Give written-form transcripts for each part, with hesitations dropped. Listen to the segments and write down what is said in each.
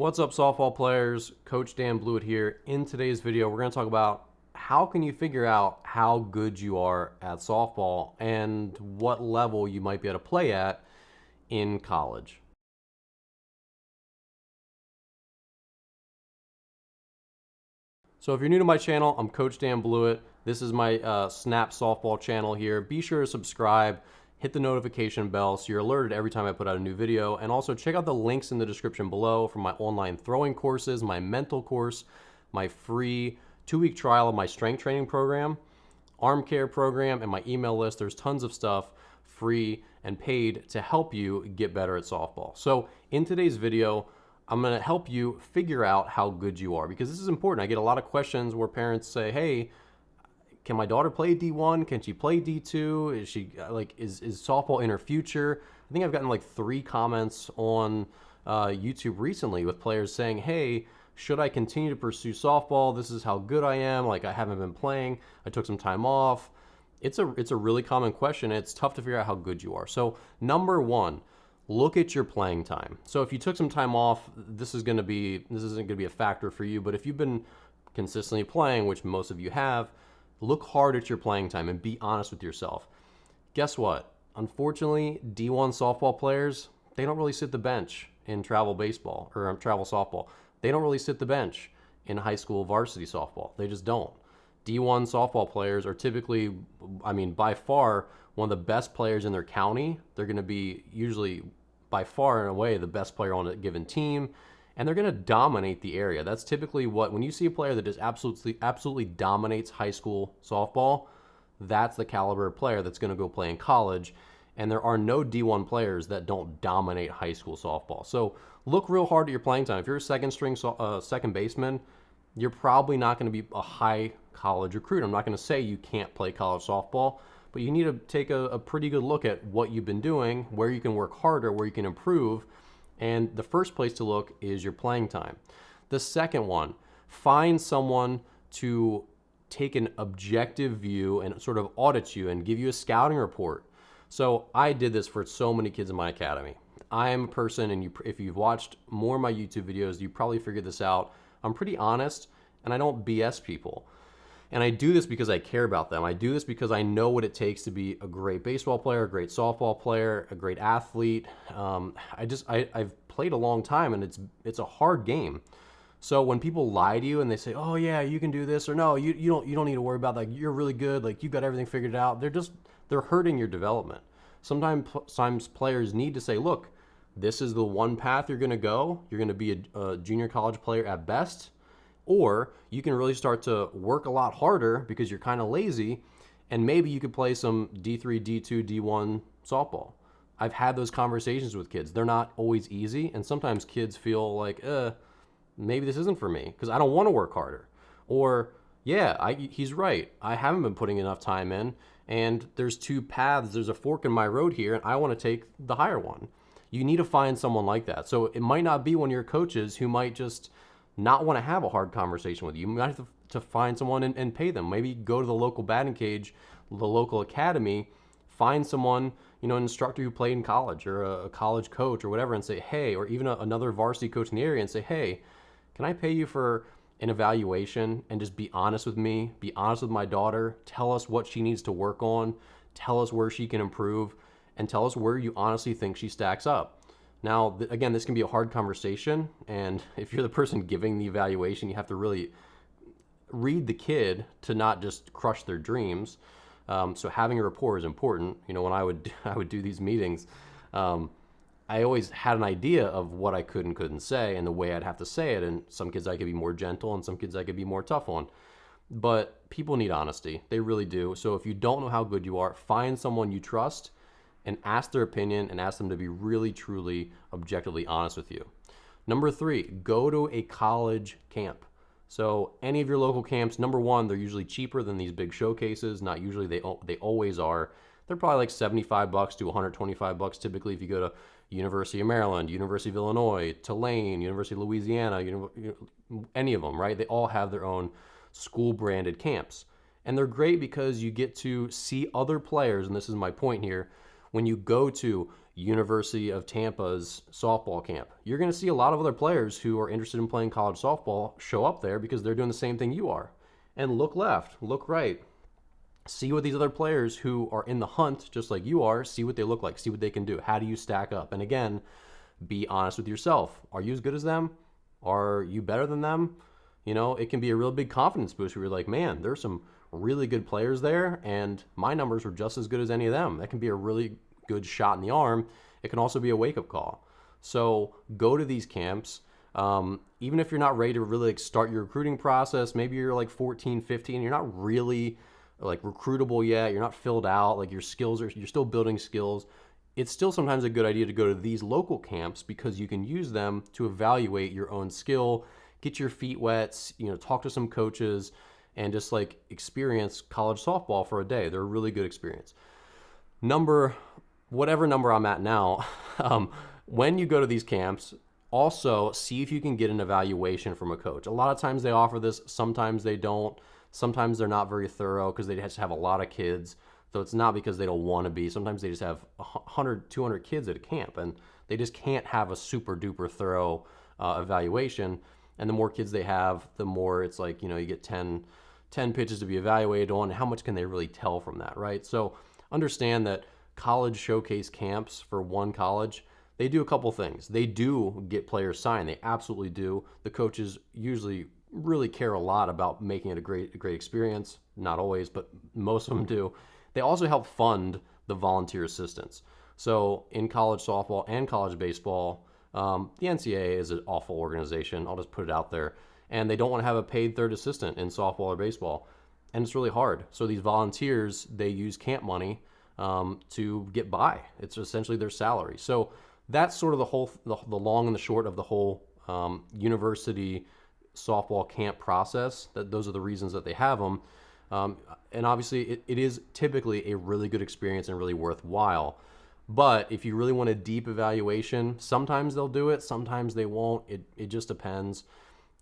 What's up, softball players? Coach Dan Blewett here. In today's video, we're going to talk about how can you figure out how good you are at softball and what level you might be able to play at in college. So if you're new to my channel, I'm Coach Dan Blewett. This is my Snap softball channel here. Be sure to subscribe, hit the notification bell so you're alerted every time I put out a new video, and also check out the links in the description below for my online throwing courses, my mental course, my free 2-week trial of my strength training program, arm care program, and my email list. There's tons of stuff free and paid to help you get better at softball. So in today's video, I'm going to help you figure out how good you are, because this is important. I get a lot of questions where parents say, hey, can my daughter play D1? Can she play D2? Is she is softball in her future? I think I've gotten like 3 comments on YouTube recently with players saying, hey, should I continue to pursue softball? This is how good I am. Like, I haven't been playing. I took some time off. It's a really common question. It's tough to figure out how good you are. So number one, look at your playing time. So if you took some time off, this isn't going to be a factor for you. But if you've been consistently playing, which most of you have, look hard at your playing time and be honest with yourself. Guess what? Unfortunately, D1 softball players, they don't really sit the bench in travel baseball or travel softball. They don't really sit the bench in high school varsity softball. They just don't. D1 softball players are typically, by far, one of the best players in their county. They're going to be usually by far and away the best player on a given team, and they're going to dominate the area. That's typically when you see a player that just absolutely dominates high school softball, that's the caliber of player that's going to go play in college. And there are no D1 players that don't dominate high school softball. So look real hard at your playing time. If you're a second string second baseman, you're probably not going to be a high college recruit. I'm not going to say you can't play college softball, but you need to take a pretty good look at what you've been doing, where you can work harder, where you can improve. And the first place to look is your playing time. The second one, find someone to take an objective view and sort of audit you and give you a scouting report. So I did this for so many kids in my academy. I am a person, and if you've watched more of my YouTube videos, you probably figured this out. I'm pretty honest, and I don't BS people. And I do this because I care about them. I do this because I know what it takes to be a great baseball player, a great softball player, a great athlete. I've played a long time, and it's a hard game. So when people lie to you and they say, oh yeah, you can do this, or no, you don't need to worry about that, you're really good, like you've got everything figured out, they're hurting your development. Sometimes players need to say, look, this is the one path you're gonna go. You're gonna be a junior college player at best, or you can really start to work a lot harder because you're kind of lazy, and maybe you could play some D3, D2, D1 softball. I've had those conversations with kids. They're not always easy, and sometimes kids feel like, maybe this isn't for me because I don't want to work harder. Or, yeah, he's right. I haven't been putting enough time in, and there's 2 paths. There's a fork in my road here, and I want to take the higher one. You need to find someone like that. So it might not be one of your coaches who might just not want to have a hard conversation with you. You might have to find someone and pay them. Maybe go to the local batting cage, the local academy, find someone, an instructor who played in college or a college coach or whatever, and say, hey, or even another varsity coach in the area and say, hey, can I pay you for an evaluation and just be honest with me, be honest with my daughter, tell us what she needs to work on, tell us where she can improve, and tell us where you honestly think she stacks up. Now, again, this can be a hard conversation, and if you're the person giving the evaluation, you have to really read the kid to not just crush their dreams. So having a rapport is important. When I would do these meetings, I always had an idea of what I could and couldn't say and the way I'd have to say it, and some kids I could be more gentle and some kids I could be more tough on. But people need honesty. They really do. So if you don't know how good you are, find someone you trust and ask their opinion and ask them to be really, truly, objectively honest with you. Number 3, go to a college camp. So any of your local camps, number 1, they're usually cheaper than these big showcases. Not usually, they always are. They're probably like $75 to $125 typically if you go to University of Maryland, University of Illinois, Tulane, University of Louisiana, any of them, right? They all have their own school-branded camps. And they're great because you get to see other players, and this is my point here. When you go to University of Tampa's softball camp. You're going to see a lot of other players who are interested in playing college softball show up there because they're doing the same thing you are. And look left, look right. See what these other players who are in the hunt, just like you are, see what they look like, see what they can do. How do you stack up? And again, be honest with yourself. Are you as good as them? Are you better than them? You know, it can be a real big confidence boost where you're like, man, there's some really good players there, and my numbers were just as good as any of them. That can be a really good shot in the arm. It can also be a wake-up call. So go to these camps. Even if you're not ready to really like start your recruiting process, maybe you're like 14, 15, you're not really like recruitable yet, you're not filled out, like your skills are, you're still building skills. It's still sometimes a good idea to go to these local camps because you can use them to evaluate your own skill, get your feet wet, you know, talk to some coaches, and just like experience college softball for a day. They're a really good experience. Whatever number I'm at now, when you go to these camps, also see if you can get an evaluation from a coach. A lot of times they offer this, sometimes they don't. Sometimes they're not very thorough because they just have a lot of kids. So it's not because they don't want to be. Sometimes they just have 100, 200 kids at a camp, and they just can't have a super duper thorough evaluation. And the more kids they have, the more it's like, you know, you get 10 pitches to be evaluated on. How much can they really tell from that, right? So understand that college showcase camps for one college, they do a couple things. They do get players signed. They absolutely do. The coaches usually really care a lot about making it a great experience. Not always, but most of them do. They also help fund the volunteer assistants. So in college softball and college baseball, the NCAA is an awful organization. I'll just put it out there. And they don't want to have a paid third assistant in softball or baseball. And it's really hard. So these volunteers, they use camp money to get by. It's essentially their salary. So that's sort of the long and the short of the whole university softball camp process. Those are the reasons that they have them. And obviously it is typically a really good experience and really worthwhile. But if you really want a deep evaluation, sometimes they'll do it, sometimes they won't. It just depends.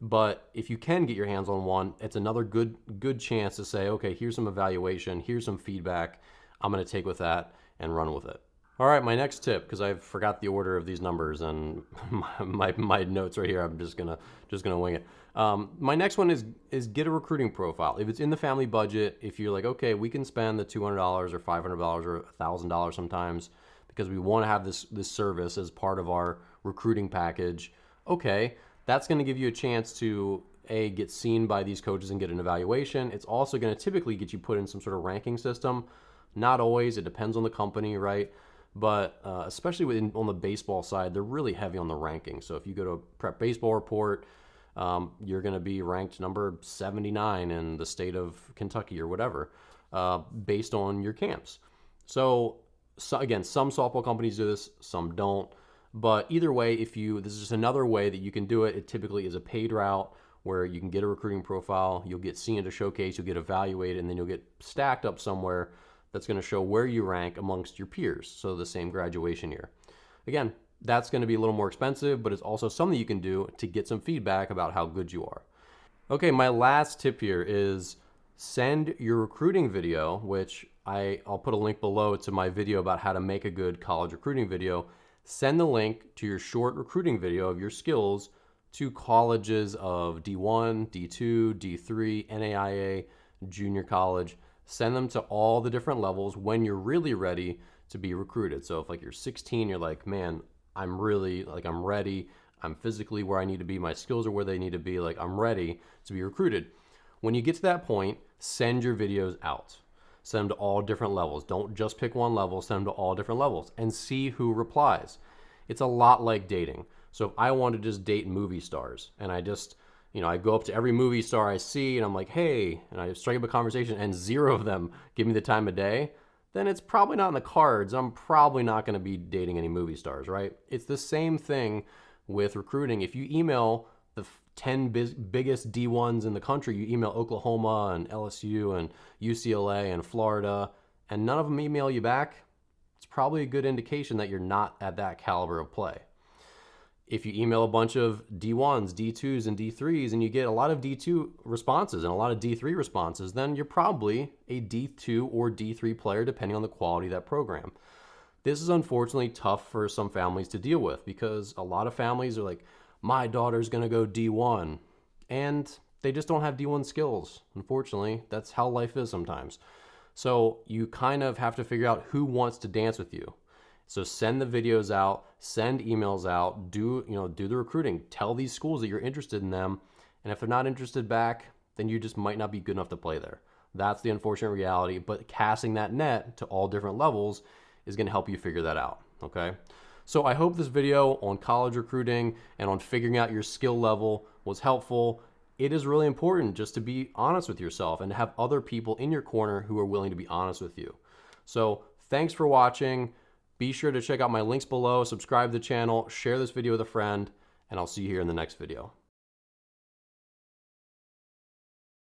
But if you can get your hands on one, it's another good chance to say, okay, here's some evaluation, here's some feedback. I'm going to take with that and run with it. All right, my next tip, because I forgot the order of these numbers and my notes right here, I'm just gonna wing it. My next one is get a recruiting profile. If it's in the family budget, if you're like, okay, we can spend the $200 or $500 or $1,000 sometimes because we want to have this service as part of our recruiting package, okay, that's going to give you a chance to get seen by these coaches and get an evaluation. It's also going to typically get you put in some sort of ranking system. Not always, it depends on the company, right? But especially on the baseball side, they're really heavy on the ranking. So if you go to a Prep Baseball Report, you're going to be ranked number 79 in the state of Kentucky or whatever, based on your camps. So again, some softball companies do this, some don't. But either way, this is just another way that you can do it. It typically is a paid route where you can get a recruiting profile, you'll get seen at a showcase, you'll get evaluated, and then you'll get stacked up somewhere that's going to show where you rank amongst your peers, so the same graduation year. Again, that's going to be a little more expensive, but it's also something you can do to get some feedback about how good you are. Okay, my last tip here is send your recruiting video, which I'll put a link below to my video about how to make a good college recruiting video. Send the link to your short recruiting video of your skills to colleges of D1, D2, D3, NAIA, junior college. Send them to all the different levels when you're really ready to be recruited. So if like you're 16, you're like, man, I'm ready. I'm physically where I need to be. My skills are where they need to be. Like I'm ready to be recruited. When you get to that point, send your videos out. Send them to all different levels. Don't just pick one level, send them to all different levels and see who replies. It's a lot like dating. So if I want to just date movie stars and I go up to every movie star I see and I'm like, hey, and I strike up a conversation and 0 of them give me the time of day, then it's probably not in the cards. I'm probably not going to be dating any movie stars, right? It's the same thing with recruiting. If you email the 10 biggest D1s in the country, you email Oklahoma and LSU and UCLA and Florida, and none of them email you back, it's probably a good indication that you're not at that caliber of play. If you email a bunch of D1s, D2s, and D3s, and you get a lot of D2 responses and a lot of D3 responses, then you're probably a D2 or D3 player, depending on the quality of that program. This is unfortunately tough for some families to deal with because a lot of families are like, my daughter's gonna go D1, and they just don't have D1 skills. Unfortunately, that's how life is sometimes. So you kind of have to figure out who wants to dance with you. So send the videos out, send emails out, do the recruiting. Tell these schools that you're interested in them, and if they're not interested back, then you just might not be good enough to play there. That's the unfortunate reality, but casting that net to all different levels is going to help you figure that out, okay? So I hope this video on college recruiting and on figuring out your skill level was helpful. It is really important just to be honest with yourself and to have other people in your corner who are willing to be honest with you. So thanks for watching. Be sure to check out my links below, subscribe to the channel, share this video with a friend, and I'll see you here in the next video.